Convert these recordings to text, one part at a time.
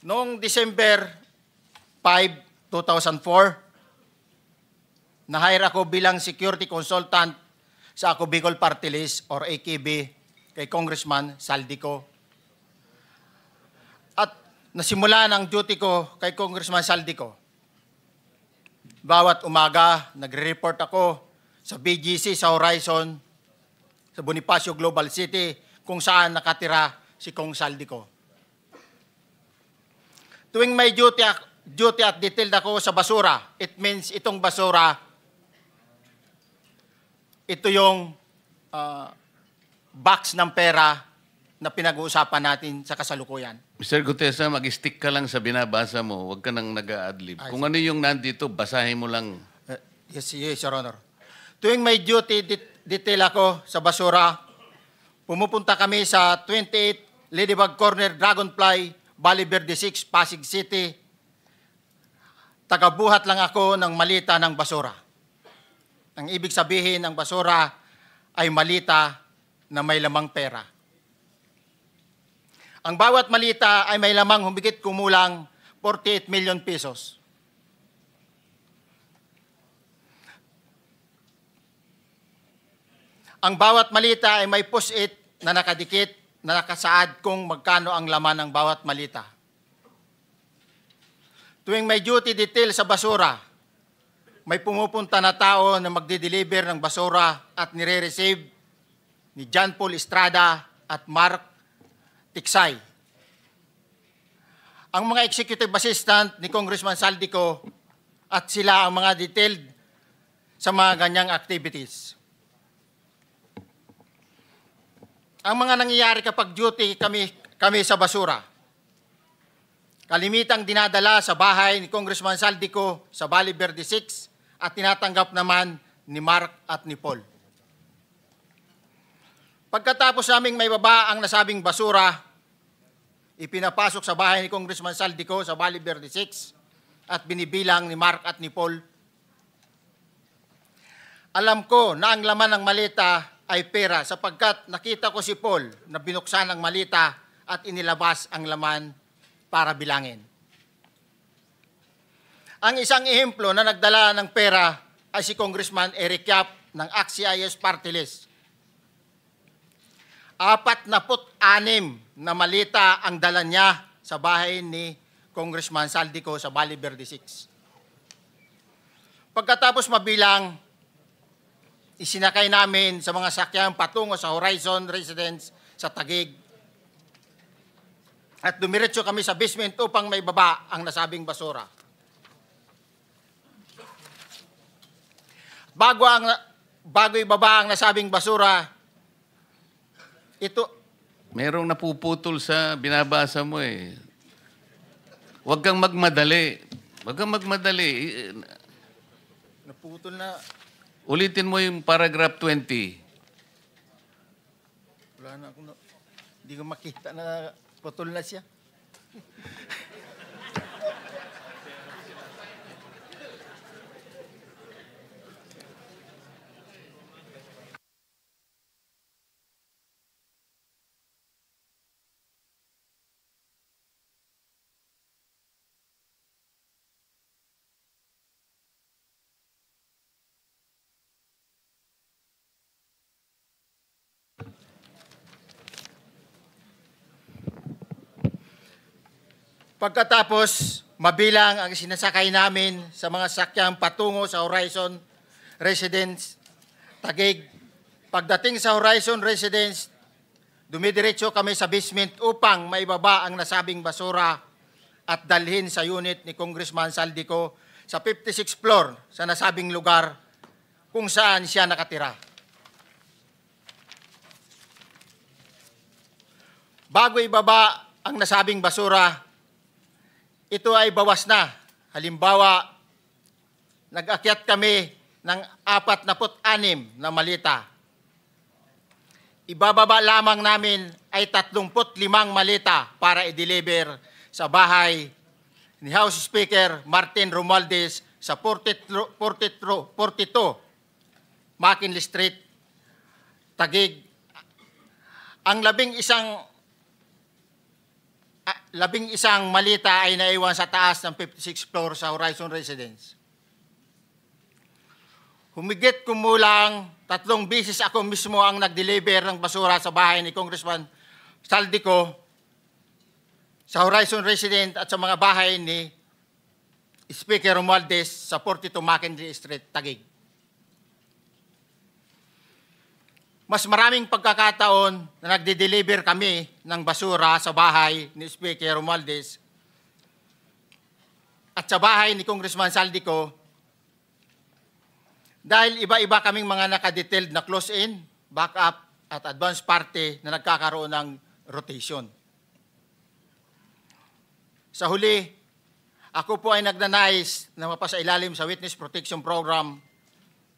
Noong December 5, 2004, na-hire ako bilang security consultant sa Ako Bicol Party List or AKB kay Congressman Saldico. At nasimulan ang duty ko kay Congressman Saldico. Bawat umaga, nagre-report ako sa BGC sa Horizon, sa Bonifacio Global City, kung saan nakatira si Kong Saldico. Tuwing may duty at detailed ako sa basura, it means itong basura, ito yung box ng pera na pinag-uusapan natin sa kasalukuyan. Mr. Gutesa, mag-stick ka lang sa binabasa mo. Huwag ka nang nag-a-adlib. Kung ano yung nandito, basahin mo lang. Yes, Your Honor. Tuwing may duty detail ako sa basura, pumupunta kami sa 28 Ladybug Corner, Dragonfly, Valle Verde 6, Pasig City. Tagabuhat lang ako ng malita ng basura. Ang ibig sabihin ng basura ay malita na may lamang pera. Ang bawat malita ay may lamang humigit kumulang 48 million pesos. Ang bawat malita ay may post-it na nakadikit na nakasaad kung magkano ang laman ng bawat malita. Tuwing may duty detail sa basura, may pumupunta na tao na magde-deliver ng basura at nire-receive ni John Paul Estrada at Mark Tiksay. Ang mga executive assistant ni Congressman Saldico at sila ang mga detailed sa mga ganyang activities. Ang mga nangyayari kapag duty kami sa basura, kalimitang dinadala sa bahay ni Congressman Saldico sa Valle Verde 6 at tinatanggap naman ni Mark at ni Paul. Pagkatapos naming may baba ang nasabing basura, ipinapasok sa bahay ni Congressman Saldico sa Valle Verde 6 at binibilang ni Mark at ni Paul. Alam ko na ang laman ng malita ay pera sapagkat nakita ko si Paul na binuksan ang malita at inilabas ang laman para bilangin. Ang isang ehemplo na nagdala ng pera ay si Congressman Eric Yap ng AXIS Party List. 46 na malita ang dala niya sa bahay ni Congressman Saldico sa Valle Verde 6. Pagkatapos mabilang, isinakay namin sa mga sakyang patungo sa Horizon Residence sa Taguig. At dumiretso kami sa basement upang may baba ang nasabing basura. Bago ibaba ang nasabing basura, ito... Merong napuputol sa binabasa mo eh. Huwag kang magmadali. Huwag kang magmadali. Naputol na... Ulitin mo yung paragraph 20. Wala na akong... Hindi ko makita na putol na siya. Pagkatapos, mabilang ang sinasakay namin sa mga sakyang patungo sa Horizon Residence, Taguig. Pagdating sa Horizon Residence, dumidiretso kami sa basement upang maibaba ang nasabing basura at dalhin sa unit ni Congressman Saldico sa 56th floor sa nasabing lugar kung saan siya nakatira. Bago ibaba ang nasabing basura, ito ay bawas na. Halimbawa, nag-akyat kami ng 46 na malita. Ibababa lamang namin ay 35 malita para i-deliver sa bahay ni House Speaker Martin Romualdez sa 42 McKinley Street, Taguig. Ang 11 malita ay naiwan sa taas ng 56th floor sa Horizon Residence. Humigit kumulang 3 beses ako mismo ang nag-deliver ng basura sa bahay ni Congressman Saldico, sa Horizon Residence at sa mga bahay ni Speaker Romualdez sa 42 Mackenzie Street, Taguig. Mas maraming pagkakataon na nagde-deliver kami ng basura sa bahay ni Speaker Romualdez at sa bahay ni Congressman Saldico dahil iba-iba kaming mga nakadetailed na close-in, backup at advance party na nagkakaroon ng rotation. Sa huli, ako po ay nagnanais na mapasailalim sa Witness Protection Program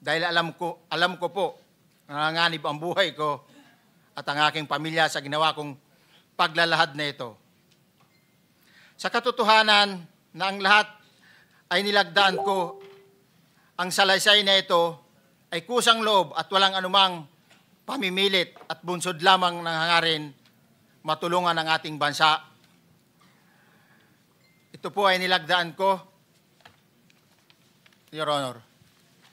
dahil alam ko po nanganganib ang buhay ko at ang aking pamilya sa ginawa kong paglalahad na ito. Sa katotohanan na ang lahat ay nilagdaan ko, ang salaysay na ito ay kusang loob at walang anumang pamimilit at bunsod lamang ng hangarin matulungan ang ating bansa. Ito po ay nilagdaan ko, Your Honor.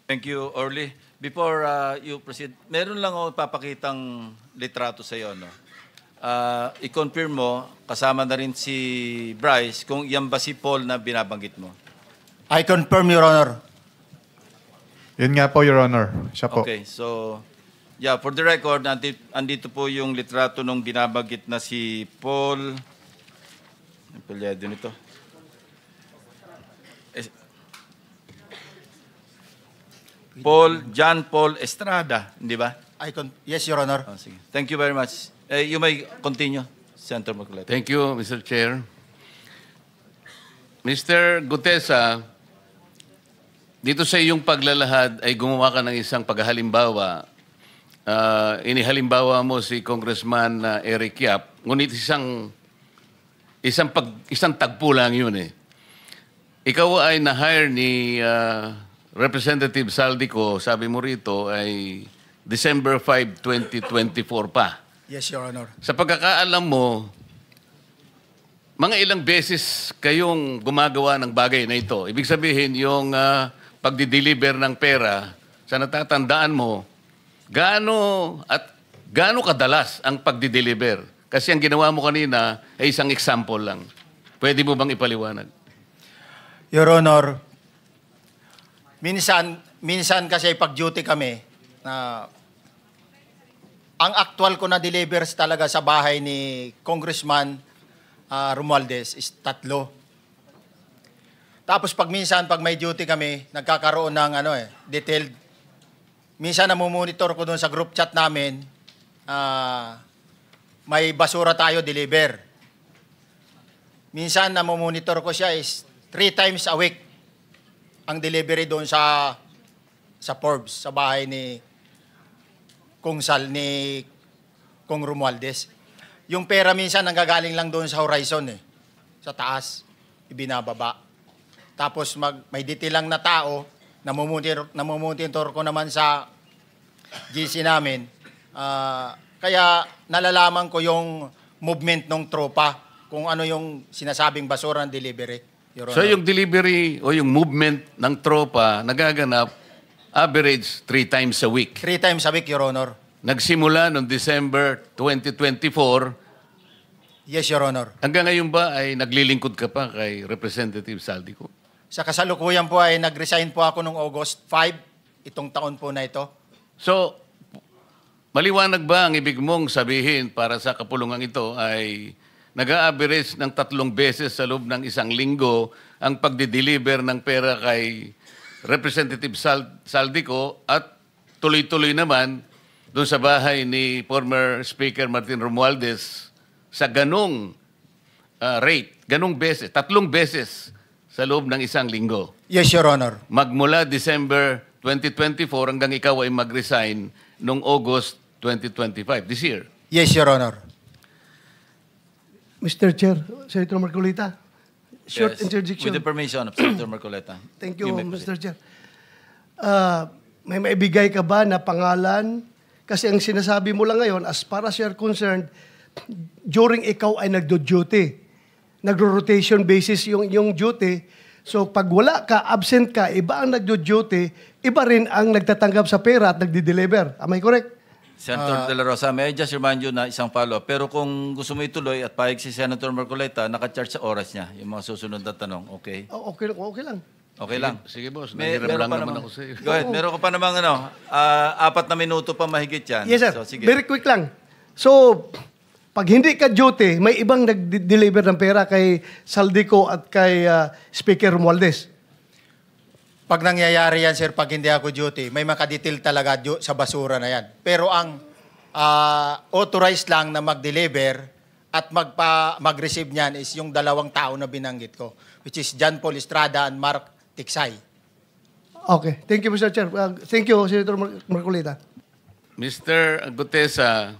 Thank you, Orly. Before you proceed, meron lang ako papakitang litrato sa iyo. No? I-confirm mo, kasama na rin si Bryce, kung yan ba si Paul na binabanggit mo. I confirm, Your Honor. Yun nga po, Your Honor. Siya po. Okay, so, yeah, for the record, andito po yung litrato nung binabanggit na si Paul. Ang palyado nito. John Paul Estrada, hindi ba? Yes, Your Honor. Oh, sige. Thank you very much. You may continue, Senator Marcoleta. Thank you, Mr. Chair. Mr. Gutesa, dito sa iyong paglalahad ay gumawa ka ng isang paghalimbawa. Inihalimbawa mo si Congressman Eric Yap, ngunit isang tagpo lang yun eh. Ikaw ay na-hire ni Representative Saldico, sabi mo rito, ay December 5, 2024 pa. Yes, Your Honor. Sa pagkakaalam mo, mga ilang beses kayong gumagawa ng bagay na ito. Ibig sabihin, yung pagdi-deliver ng pera, sa natatandaan mo, gaano kadalas ang pagdi-deliver? Kasi ang ginawa mo kanina ay isang example lang. Pwede mo bang ipaliwanag? Your Honor, minsan kasi pag-duty kami, ang actual ko na delivers talaga sa bahay ni Congressman Romualdez is 3. Tapos pag may duty kami, nagkakaroon ng detailed. Minsan namumonitor ko doon sa group chat namin, may basura tayo deliver. Minsan namumonitor ko siya is 3 times a week ang delivery doon sa Forbes, sa bahay ni Kung Romualdez. Yung pera minsan nanggagaling lang doon sa Horizon sa taas, ibinababa. Tapos may detail lang na tao, namumonitor ko naman sa GC namin. Kaya nalalaman ko yung movement ng tropa, kung ano yung sinasabing basura ng delivery. So yung delivery o yung movement ng tropa nagaganap average 3 times a week. 3 times a week, Your Honor. Nagsimula noong December 2024. Yes, Your Honor. Hanggang ngayon ba ay naglilingkod ka pa kay Representative Saldico? Sa kasalukuyan po ay nag-resign po ako noong August 5, itong taon po na ito. So, maliwanag ba ang ibig mong sabihin para sa kapulungan ito ay nag-a-average ng 3 beses sa loob ng isang linggo ang pagdi-deliver ng pera kay Representative Saldico at tuloy-tuloy naman doon sa bahay ni former Speaker Martin Romualdez sa ganong rate, ganong beses, 3 beses sa loob ng isang linggo. Yes, Your Honor. Magmula December 2024 hanggang ikaw ay mag-resign noong August 2025, this year. Yes, Your Honor. Mr. Chair, Senator Marcoleta, short Yes, interjection. with the permission of Senator Marcoleta. Thank you, may Mr. proceed. Chair. May maibigay ka ba na pangalan? Kasi ang sinasabi mo lang ngayon, as far as you're concerned, during ikaw ay nagdo-duty. nagro-rotation basis yung duty. So pag wala ka, absent ka, iba ang nagdo-duty, iba rin ang nagtatanggap sa pera at nagdi-deliver. Am I correct? Senator De La Rosa, may I just remind you na isang follow-up. Pero kung gusto mo ituloy at pahig si Senator Marcoleta, naka-charge sa oras niya yung mga susunod na tanong. Okay? Okay lang. Okay lang. Sige, boss. May- Nanghiram meron lang pa naman namang- ako sa iyo. Go ahead. Meron ka pa namang 4 na minuto pa mahigit yan. Yes, sir. So, sige. Very quick lang. So, pag hindi ka duty, may ibang nag-deliver ng pera kay Saldico at kay Speaker Romualdez. Pag nangyayari yan, sir, pag hindi ako duty, may makadetail talaga sa basura na yan. Pero ang authorized lang na mag-deliver at mag-receive niyan is yung 2 tao na binanggit ko, which is John Paul Estrada and Mark Tiksay. Okay. Thank you, Mr. Chair. Thank you, Senator Marcolita. Mr. Gutesa,